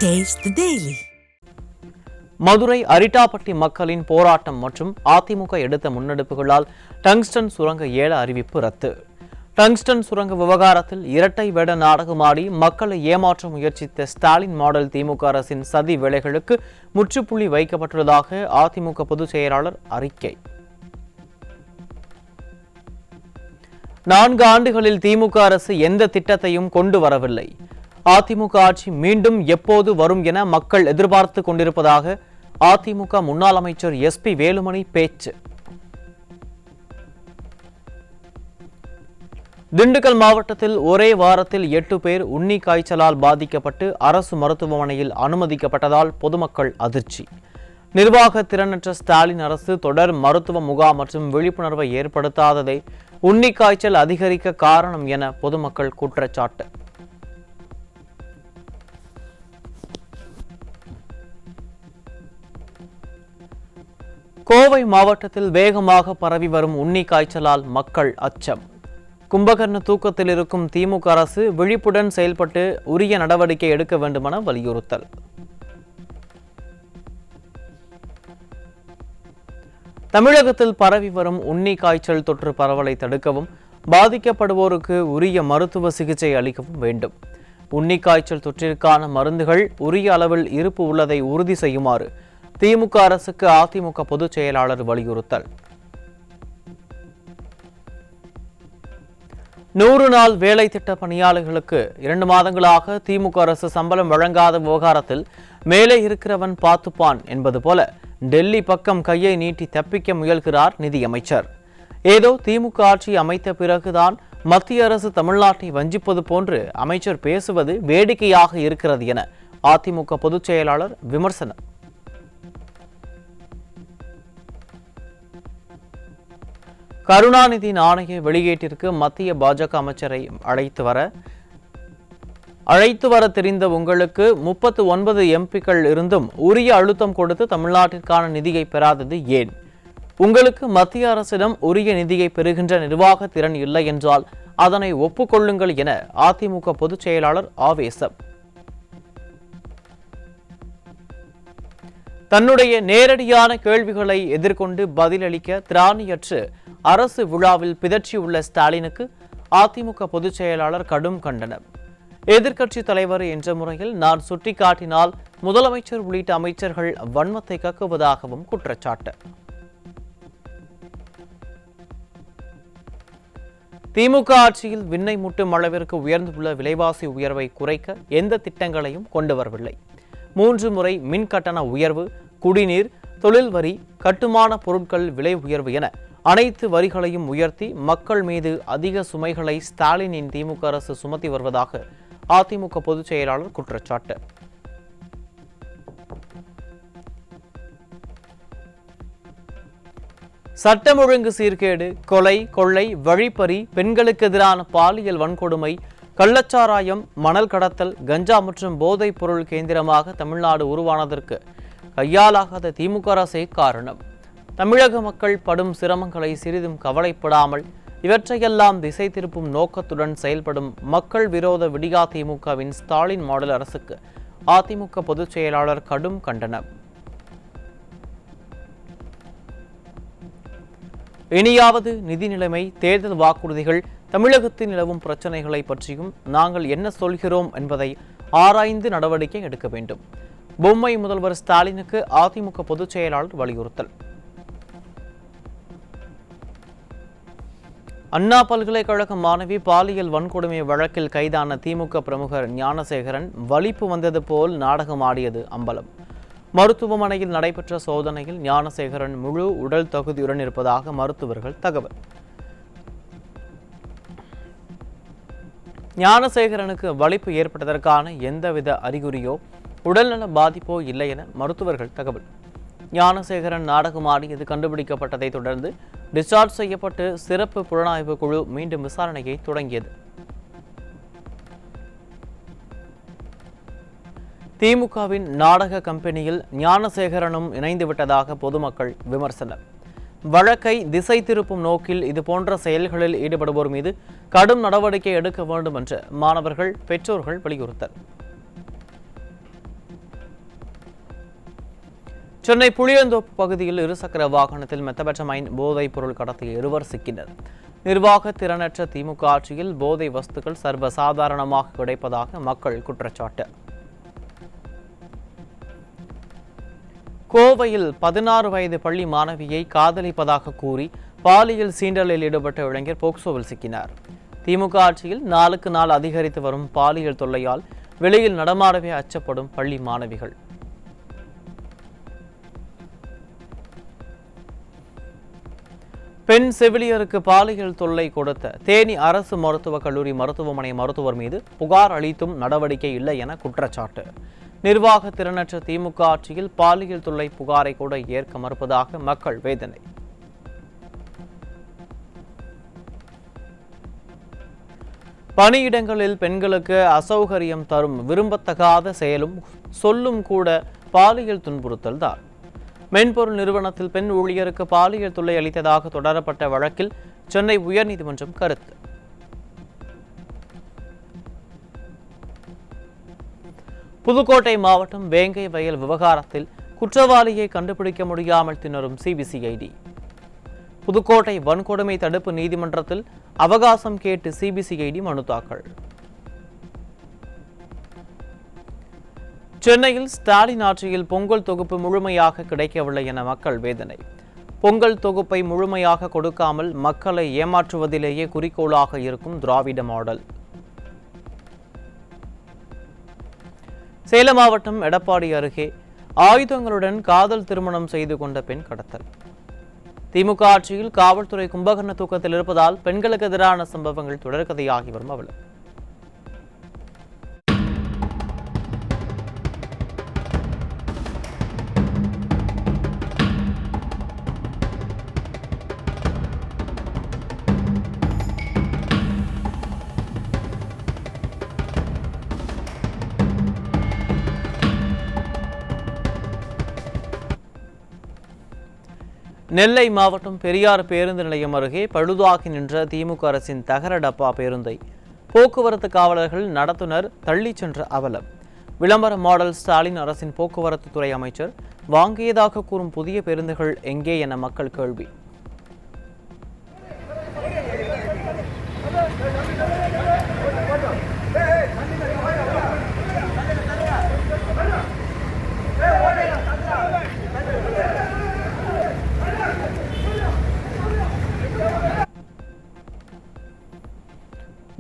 Taste the Daily. Madurai Arittapatti மக்களின் போராட்டம் மற்றும் அதிமுக எடுத்த முன்னெடுப்புகளால் டங்ஸ்டன் சுரங்க ஏல அறிவிப்பு ரத்து. டங்ஸ்டன் சுரங்க விவகாரத்தில் இரட்டை வேட நாடகமாடி மக்களை ஏமாற்ற முயற்சித்த ஸ்டாலின் மாடல் திமுக அரசின் சதி வேலைகளுக்கு முற்றுப்புள்ளி வைக்கப்பட்டுள்ளதாக அதிமுக பொதுச் செயலாளர் அறிக்கை. 4 ஆண்டுகளில் திமுக அரசு எந்த திட்டத்தையும் கொண்டு வரவில்லை. அதிமுக ஆட்சி மீண்டும் எப்போது வரும் என மக்கள் எதிர்பார்த்து கொண்டிருப்பதாக அதிமுக முன்னாள் அமைச்சர் SP வேலுமணி பேச்சு. திண்டுக்கல் மாவட்டத்தில் ஒரே வாரத்தில் 8 பேர் உண்ணி காய்ச்சலால் பாதிக்கப்பட்டு அரசு மருத்துவமனையில் அனுமதிக்கப்பட்டதால் பொதுமக்கள் அதிர்ச்சி. நிர்வாக திறனற்ற ஸ்டாலின் அரசு தொடர் மருத்துவ முகாம் மற்றும் விழிப்புணர்வை ஏற்படுத்தாததே உண்ணி காய்ச்சல் அதிகரிக்க காரணம் என பொதுமக்கள் குற்றச்சாட்டு. கோவை மாவட்டத்தில் வேகமாக பரவி வரும் உண்ணி காய்ச்சலால் மக்கள் அச்சம். கும்பகர்ண தூக்கத்தில் இருக்கும் திமுக அரசு விழிப்புடன் செயல்பட்டு உரிய நடவடிக்கை எடுக்க வேண்டுமென வலியுறுத்தல். தமிழகத்தில் பரவி வரும் உண்ணி காய்ச்சல் தொற்று பரவலை தடுக்கவும் பாதிக்கப்படுவோருக்கு உரிய மருத்துவ சிகிச்சை அளிக்கவும் வேண்டும். உண்ணி காய்ச்சல் தொற்றிற்கான மருந்துகள் உரிய அளவில் இருப்பு உள்ளதை உறுதி செய்யுமாறு திமுக அரசுக்கு அதிமுக பொதுச் செயலாளர் வலியுறுத்தல். 100 நாள் வேலை திட்ட பணியாளர்களுக்கு 2 மாதங்களாக திமுக அரசு சம்பளம் வழங்காத விவகாரத்தில் மேலே இருக்கிறவன் பார்த்துப்பான் என்பது போல டெல்லி பக்கம் கையை நீட்டி தப்பிக்க முயல்கிறார் நிதியமைச்சர். ஏதோ திமுக ஆட்சி அமைத்த பிறகுதான் மத்திய அரசு தமிழ்நாட்டை வஞ்சிப்பது போன்று அமைச்சர் பேசுவது வேடிக்கையாக இருக்கிறது என அதிமுக பொதுச் செயலாளர் விமர்சனம். கருணாநிதி நாணய வெளியீட்டிற்கு மத்திய பாஜக அமைச்சரை அழைத்து வர தெரிந்த உங்களுக்கு 39 எம்பிக்கள் இருந்தும் உரிய அழுத்தம் கொடுத்து தமிழ்நாட்டிற்கான நிதியை பெறாதது ஏன்? உங்களுக்கு மத்திய அரசிடம் உரிய நிதியை பெறுகின்ற நிர்வாக திறன் இல்லை என்றால் அதனை ஒப்புக்கொள்ளுங்கள் என அதிமுக பொதுச் செயலாளர் ஆவேசம். தன்னுடைய நேரடியான கேள்விகளை எதிர்கொண்டு பதிலளிக்க திராணியற்று அரசு விழாவில் பிதற்றியுள்ள ஸ்டாலினுக்கு அதிமுக பொதுச் செயலாளர் கடும் கண்டனம். எதிர்க்கட்சி தலைவர் என்ற முறையில் நான் சுட்டிக்காட்டினால் முதலமைச்சர் உள்ளிட்ட அமைச்சர்கள் வன்மத்தை கக்குவதாகவும் குற்றச்சாட்டு. திமுக ஆட்சியில் விண்ணை முட்டும் அளவிற்கு உயர்ந்துள்ள விலைவாசி உயர்வை குறைக்க எந்த திட்டங்களையும் கொண்டு வரவில்லை. 3 முறை மின் கட்டண உயர்வு, குடிநீர், தொழில் வரி, கட்டுமான பொருட்கள் விலை உயர்வு என அனைத்து வரிகளையும் உயர்த்தி மக்கள் மீது அதிக சுமைகளை ஸ்டாலினின் திமுக அரசு சுமத்தி வருவதாக அதிமுக பொதுச் செயலாளர் குற்றச்சாட்டு. சட்டம் ஒழுங்கு சீர்கேடு, கொலை, கொள்ளை, வழிப்பறி, பெண்களுக்கு எதிரான பாலியல் வன்கொடுமை, கள்ளச்சாராயம், மணல் கடத்தல், கஞ்சா மற்றும் போதைப் பொருள் கேந்திரமாக தமிழ்நாடு உருவானதற்கு கையாலாகாத திமுக அரசே காரணம். தமிழக மக்கள் படும் சிரமங்களை சிறிதும் கவலைப்படாமல் இவற்றையெல்லாம் திசை திருப்பும் நோக்கத்துடன் செயல்படும் மக்கள் விரோத விடியா திமுகவின் ஸ்டாலின் மாடல் அரசுக்கு அதிமுக பொதுச் செயலாளர் கடும் கண்டனம். இனியாவது நிதி நிலைமை, தேர்தல் வாக்குறுதிகள், தமிழகத்தில் நிலவும் பிரச்சனைகளை பற்றியும் நாங்கள் என்ன சொல்கிறோம் என்பதை ஆராய்ந்து நடவடிக்கை எடுக்க வேண்டும். பொம்மை முதல்வர் ஸ்டாலினுக்கு அதிமுக பொதுச் செயலாளர் வலியுறுத்தல். அண்ணா பல்கலைக்கழக மாணவி பாலியல் வன்கொடுமை வழக்கில் கைதான திமுக பிரமுகர் ஞானசேகரன் வலிப்பு வந்தது போல் நாடகமாடியது அம்பலம். மருத்துவமனையில் நடைபெற்ற சோதனையில் ஞானசேகரன் முழு உடல் தகுதியுடன் இருப்பதாக மருத்துவர்கள் தகவல். ஞானசேகரனுக்கு வலிப்பு ஏற்பட்டதற்கான எந்தவித அறிகுறியோ உடல்நல பாதிப்போ இல்லை என மருத்துவர்கள் தகவல். ஞானசேகரன் நாடகமாடியது கண்டுபிடிக்கப்பட்டதை தொடர்ந்து டிஸ்சார்ஜ் செய்யப்பட்டு சிறப்பு புலனாய்வு குழு மீண்டும் விசாரணையை தொடங்கியது. திமுகவின் நாடக கம்பெனியில் ஞானசேகரனும் இணைந்துவிட்டதாக பொதுமக்கள் விமர்சனம். வழக்கை திசை திருப்பும் நோக்கில் இதுபோன்ற செயல்களில் ஈடுபடுவோர் மீது கடும் நடவடிக்கை எடுக்க வேண்டும் என்று மாணவர்கள், பெற்றோர்கள் வலியுறுத்தல். சென்னை புளியந்தோப்பு பகுதியில் இருசக்கர வாகனத்தில் மெத்தபெட்டமைன் போதைப் பொருள் கடத்திய இருவர் சிக்கினர். நிர்வாக திறனற்ற திமுக ஆட்சியில் போதை வஸ்துக்கள் சர்வசாதாரணமாக கிடைப்பதாக மக்கள் குற்றச்சாட்டு. கோவையில் 16 வயது பள்ளி மாணவியை காதலிப்பதாக கூறி பாலியல் சீண்டலில் ஈடுபட்ட இளைஞர் போக்சோவில் சிக்கினார். திமுக ஆட்சியில் நாளுக்கு நாள் அதிகரித்து வரும் பாலியல் தொல்லையால் வெளியில் நடமாடவே அச்சப்படும் பள்ளி மாணவிகள். பெண் செவிலியருக்கு பாலியல் தொல்லை கொடுத்த தேனி அரசு மருத்துவக் கல்லூரி மருத்துவமனை மருத்துவர் மீது புகார் அளித்தும் நடவடிக்கை இல்லை என குற்றச்சாட்டு. நிர்வாக திறனற்ற திமுக ஆட்சியில் பாலியல் தொல்லை புகாரை கூட ஏற்க மறுப்பதாக மக்கள் வேதனை. பணியிடங்களில் பெண்களுக்கு அசௌகரியம் தரும் விரும்பத்தகாத செயலும் சொல்லும் கூட பாலியல் துன்புறுத்தல் தான். மென்பொருள் நிறுவனத்தில் பெண் ஊழியருக்கு பாலியல் தொல்லை அளித்ததாக தொடரப்பட்ட வழக்கில் சென்னை உயர்நீதிமன்றம் கருத்து. புதுக்கோட்டை மாவட்டம் வேங்கை வயல் விவகாரத்தில் குற்றவாளியை கண்டுபிடிக்க முடியாமல் திணறும் சிபிசிஐடி. புதுக்கோட்டை வன்கொடுமை தடுப்பு நீதிமன்றத்தில் அவகாசம் கேட்டு சிபிசிஐடி மனு தாக்கல். சென்னையில் ஸ்டாலின் ஆட்சியில் பொங்கல் தொகுப்பு முழுமையாக கிடைக்கவில்லை என மக்கள் வேதனை. பொங்கல் தொகுப்பை முழுமையாக கொடுக்காமல் மக்களை ஏமாற்றுவதிலேயே குறிக்கோளாக இருக்கும் திராவிட மாடல். சேலம் மாவட்டம் எடப்பாடி அருகே ஆயுதங்களுடன் காதல் திருமணம் செய்து கொண்ட பெண் கடத்தல். திமுக ஆட்சியில் காவல்துறை கும்பகர்ண தூக்கத்தில் இருப்பதால் பெண்களுக்கு எதிரான சம்பவங்கள் தொடர்கதையாகி வரும் அவலம். நெல்லை மாவட்டம் பெரியார் பேருந்து நிலையம் அருகே பழுதாகி நின்ற திமுக அரசின் தகர டப்பா பேருந்தை போக்குவரத்து காவலர்கள் நடத்துனர் தள்ளி சென்ற அவலம். விளம்பர மாடல் ஸ்டாலின் அரசின் போக்குவரத்து துறை அமைச்சர் வாங்கியதாக கூறும் புதிய பேருந்துகள் எங்கே என மக்கள் கேள்வி.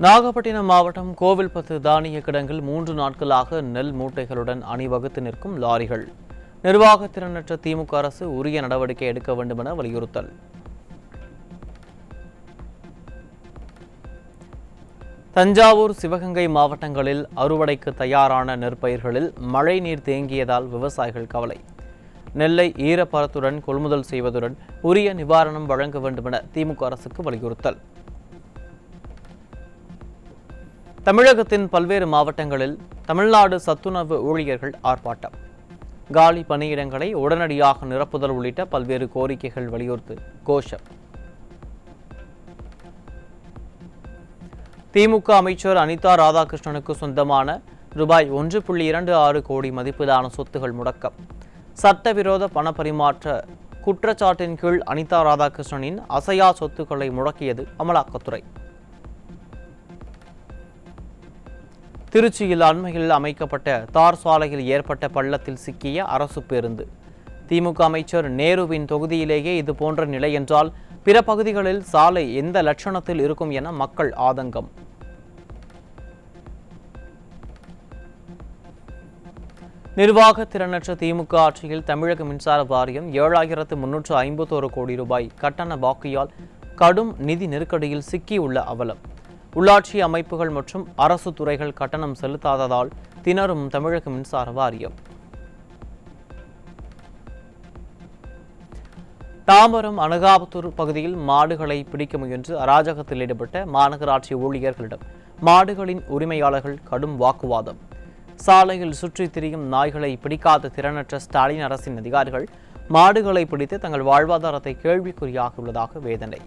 நாகப்பட்டினம் மாவட்டம் கோவில்பத்து தானிய கிடங்கில் 3 நாட்களாக நெல் மூட்டைகளுடன் அணிவகுத்து நிற்கும் லாரிகள். நிர்வாக திறனற்ற திமுக அரசு உரிய நடவடிக்கை எடுக்க வேண்டும் என வலியுறுத்தல். தஞ்சாவூர் சிவகங்கை மாவட்டங்களில் அறுவடைக்கு தயாரான நெற்பயிர்களில் மழை நீர் தேங்கியதால் விவசாயிகள் கவலை. நெல்லை ஈரப்பதத்துடன் கொள்முதல் செய்வதுடன் உரிய நிவாரணம் வழங்க வேண்டும் என திமுக அரசுக்கு வலியுறுத்தல். தமிழகத்தின் பல்வேறு மாவட்டங்களில் தமிழ்நாடு சத்துணவு ஊழியர்கள் ஆர்ப்பாட்டம். காலி பணியிடங்களை உடனடியாக நிரப்புதல் உள்ளிட்ட பல்வேறு கோரிக்கைகள் வலியுறுத்தி கோஷம். திமுக அமைச்சர் அனிதா ராதாகிருஷ்ணனுக்கு சொந்தமான ரூபாய் 1.26 கோடி மதிப்பிலான சொத்துகள் முடக்கம். சட்டவிரோத பணப்பரிமாற்ற குற்றச்சாட்டின் கீழ் அனிதா ராதாகிருஷ்ணனின் அசையா சொத்துக்களை முடக்கியது அமலாக்கத்துறை. திருச்சியில் அண்மையில் அமைக்கப்பட்ட தார் சாலையில் ஏற்பட்ட பள்ளத்தில் சிக்கிய அரசு பேருந்து. திமுக அமைச்சர் நேருவின் தொகுதியிலேயே இது போன்ற நிலை என்றால் பிற பகுதிகளில் சாலை எந்த லட்சணத்தில் இருக்கும் என மக்கள் ஆதங்கம். நிர்வாக திறனற்ற திமுக ஆட்சியில் தமிழக மின்சார வாரியம் 7351 கோடி ரூபாய் கட்டண பாக்கியால் கடும் நிதி நெருக்கடியில் சிக்கியுள்ள அவலம். உள்ளாட்சி அமைப்புகள் மற்றும் அரசு துறைகள் கட்டணம் செலுத்தாததால் திணறும் தமிழக மின்சார வாரியம். தாம்பரம் அனகாபுத்தூர் பகுதியில் மாடுகளை பிடிக்க முயன்று அராஜகத்தில் ஈடுபட்ட மாநகராட்சி ஊழியர்களிடம் மாடுகளின் உரிமையாளர்கள் கடும் வாக்குவாதம். சாலையில் சுற்றித் திரியும் நாய்களை பிடிக்காத திறனற்ற ஸ்டாலின் அரசின் அதிகாரிகள் மாடுகளை பிடித்து தங்கள் வாழ்வாதாரத்தை கேள்விக்குறியாகியுள்ளதாக வேதனை.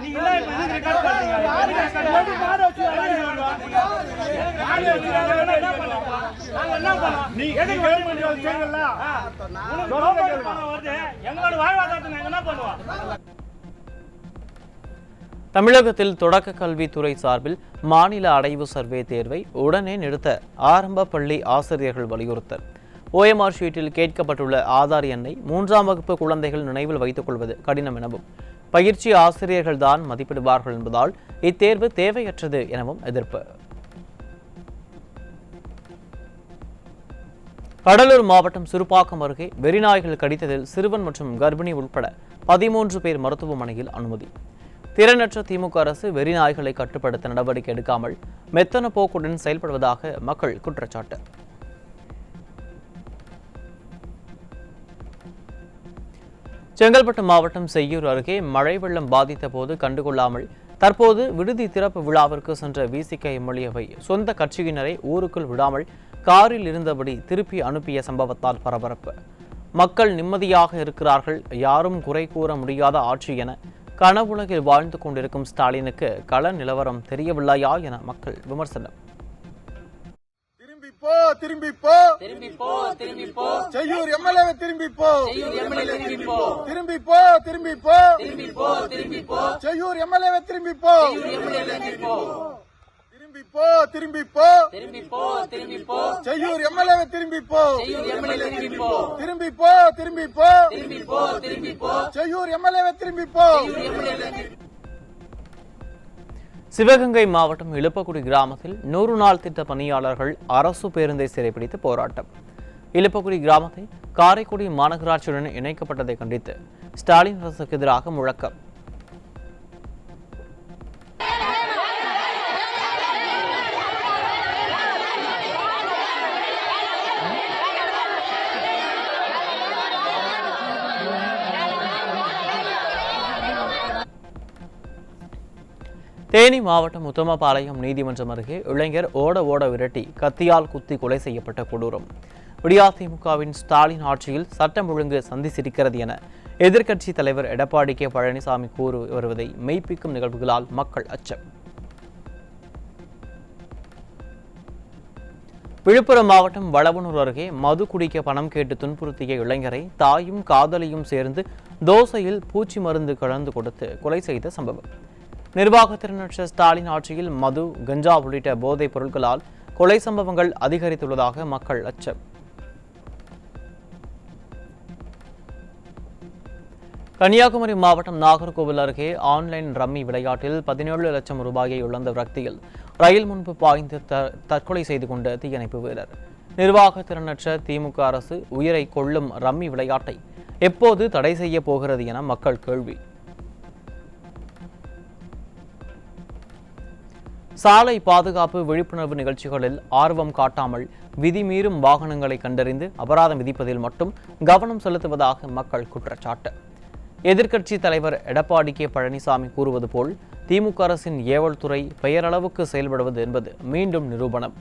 நீங்க தமிழகத்தில் தொடக்க கல்வித்துறை சார்பில் மாநில அடைவு சர்வே தேர்வை உடனே நிறுத்த ஆரம்ப பள்ளி ஆசிரியர்கள் வலியுறுத்தல். OMR ஷீட்டில் கேட்கப்பட்டுள்ள ஆதார் எண்ணை 3ஆம் வகுப்பு குழந்தைகள் நினைவில் வைத்துக் கொள்வது கடினம் எனவும் பயிற்சி ஆசிரியர்கள் தான் மதிப்பிடுவார்கள் என்பதால் இத்தேர்வு தேவையற்றது எனவும் எதிர்ப்பு. கடலூர் மாவட்டம் சிறுபாக்கம் அருகே வெறிநாய்கள் கடித்ததில் சிறுவன் மற்றும் கர்ப்பிணி உட்பட 13 பேர் மருத்துவமனையில் அனுமதி. திறனற்ற திமுக அரசு வெறிநாய்களை கட்டுப்படுத்த நடவடிக்கை எடுக்காமல் மெத்தன போக்குடன் செயல்படுவதாக மக்கள் குற்றச்சாட்டு. செங்கல்பட்டு மாவட்டம் செய்யூர் அருகே மழை வெள்ளம் பாதித்த போது கண்டுகொள்ளாமல் தற்போது விடுதி திறப்பு விழாவிற்கு சென்ற VCK MLAவை சொந்த கட்சியினரை ஊருக்குள் விடாமல் காரில் இருந்தபடி திருப்பி அனுப்பிய சம்பவத்தால் பரபரப்பு. மக்கள் நிம்மதியாக இருக்கிறார்கள், யாரும் குறை கூற முடியாத ஆட்சி என கனவுலகில் வாழ்ந்து கொண்டிருக்கும் ஸ்டாலினுக்கு கள நிலவரம் தெரியவில்லையா என மக்கள் விமர்சனம். செய்யூர் MLAவை திரும்பி போ, திரும்பி போ, திரும்பி போ, செய்யூர் MLAவை திரும்பி போ, திரும்பி போ, திரும்பி போ, செய்யூர் MLAவை திரும்பி போ, திரும்பி போ, திரும்பி போ, செய்யூர் MLAவை திரும்பி போ. சிவகங்கை மாவட்டம் இலுப்பக்குடி கிராமத்தில் 100 நாள் திட்ட பணியாளர்கள் அரசு பேருந்தை சிறைப்பிடித்து போராட்டம். இலுப்பக்குடி கிராமத்தை காரைக்குடி மாநகராட்சியுடன் இணைக்கப்பட்டதை கண்டித்து ஸ்டாலின் அரசுக்கு எதிராக முழக்கம். தேனி மாவட்டம் உத்தமபாளையம் நீதிமன்றம் அருகே இளைஞர் ஓட விரட்டி கத்தியால் குத்தி கொலை செய்யப்பட்ட கொடூரம். விடியாதிமுகவின் ஸ்டாலின் ஆட்சியில் சட்டம் ஒழுங்கு சந்தி சிரிக்கிறது என எதிர்க்கட்சி தலைவர் எடப்பாடி K பழனிசாமி கூறி வருவதை மெய்ப்பிக்கும் நிகழ்வுகளால் மக்கள் அச்சம். விழுப்புரம் மாவட்டம் வளவனூர் அருகே மது குடிக்க பணம் கேட்டு துன்புறுத்திய இளைஞரை தாயும் காதலியும் சேர்ந்து தோசையில் பூச்சி மருந்து கலந்து கொடுத்து கொலை செய்த சம்பவம். நிர்வாகத்திறனற்ற ஸ்டாலின் ஆட்சியில் மது, கஞ்சா உள்ளிட்ட போதைப் பொருட்களால் கொலை சம்பவங்கள் அதிகரித்துள்ளதாக மக்கள் அச்சம். கன்னியாகுமரி மாவட்டம் நாகர்கோவில் அருகே ஆன்லைன் ரம்மி விளையாட்டில் 17 லட்சம் ரூபாயை இழந்த விரக்தியில் ரயில் முன்பு பாய்ந்து தற்கொலை செய்து கொண்ட தீயணைப்பு வீரர். நிர்வாகத்திறனற்ற திமுக அரசு உயிரை கொள்ளும் ரம்மி விளையாட்டை எப்போது தடை செய்ய போகிறது என மக்கள் கேள்வி. சாலை பாதுகாப்பு விழிப்புணர்வு நிகழ்ச்சிகளில் ஆர்வம் காட்டாமல் விதிமீறும் வாகனங்களை கண்டறிந்து அபராதம் விதிப்பதில் மட்டும் கவனம் செலுத்துவதாக மக்கள் குற்றச்சாட்டு. எதிர்க்கட்சி தலைவர் எடப்பாடி K பழனிசாமி கூறுவது போல் திமுக அரசின் ஏவல் துறை பெயரளவுக்கு செயல்படுவது என்பது மீண்டும் நிரூபணம்.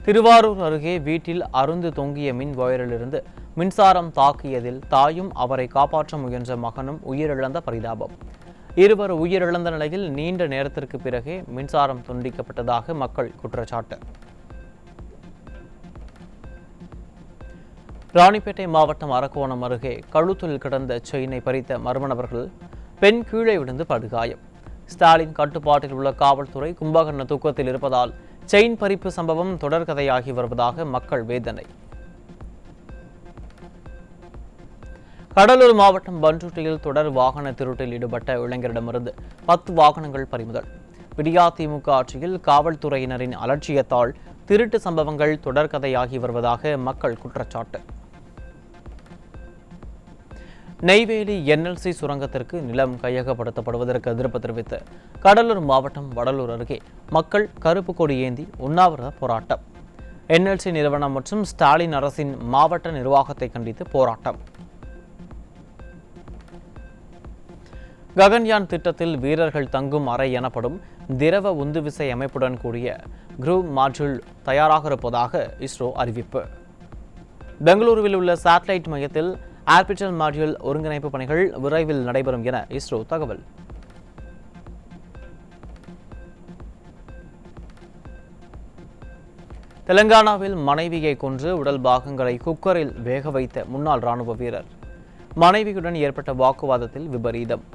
திருவாரூர் அருகே வீட்டில் அருந்து தொங்கிய மின் வயரிலிருந்து மின்சாரம் தாக்கியதில் தாயும் அவரை காப்பாற்ற முயன்ற மகனும் உயிரிழந்த பரிதாபம். இருவர் உயிரிழந்த நிலையில் நீண்ட நேரத்திற்கு பிறகே மின்சாரம் துண்டிக்கப்பட்டதாக மக்கள் குற்றச்சாட்டு. ராணிப்பேட்டை மாவட்டம் அரக்கோணம் அருகே கழுத்தில் கிடந்த செயினை பறித்த மர்ம நபர்கள் பெண் கீழே விழுந்து படுகாயம். ஸ்டாலின் கட்டுப்பாட்டில் உள்ள காவல்துறை கும்பகர்ண தூக்கத்தில் இருப்பதால் செயின் பறிப்பு சம்பவம் தொடர்கதையாகி வருவதாக மக்கள் வேதனை. கடலூர் மாவட்டம் பண்ருட்டியில் தொடர் வாகன திருட்டில் ஈடுபட்ட இளைஞரிடமிருந்து 10 வாகனங்கள் பறிமுதல். விடியாதிமுக ஆட்சியில் காவல்துறையினரின் அலட்சியத்தால் திருட்டு சம்பவங்கள் தொடர்கதையாகி வருவதாக மக்கள் குற்றச்சாட்டு. நெய்வேலி NLC சுரங்கத்திற்கு நிலம் கையகப்படுத்தப்படுவதற்கு எதிர்ப்பு தெரிவித்து கடலூர் மாவட்டம் வடலூர் அருகே மக்கள் கருப்பு கொடி ஏந்தி உண்ணாவிரத போராட்டம். NLC நிறுவனம் மற்றும் ஸ்டாலின் அரசின் மாவட்ட நிர்வாகத்தை கண்டித்து போராட்டம். ககன்யான் திட்டத்தில் வீரர்கள் தங்கும் அறை எனப்படும் திரவ உந்துவிசை அமைப்புடன் கூடிய குரூப் மாட்யூல் தயாராக இருப்பதாக இஸ்ரோ அறிவிப்பு. பெங்களூருவில் உள்ள சேட்டலைட் மையத்தில் ஆர்பிட்டல் மாடியூல் ஒருங்கிணைப்பு பணிகள் விரைவில் நடைபெறும் என இஸ்ரோ தகவல். தெலங்கானாவில் மனைவியை கொன்று உடல் பாகங்களை குக்கரில் வேக வைத்த முன்னாள் ராணுவ வீரர். மனைவியுடன் ஏற்பட்ட வாக்குவாதத்தில் விபரீதம்.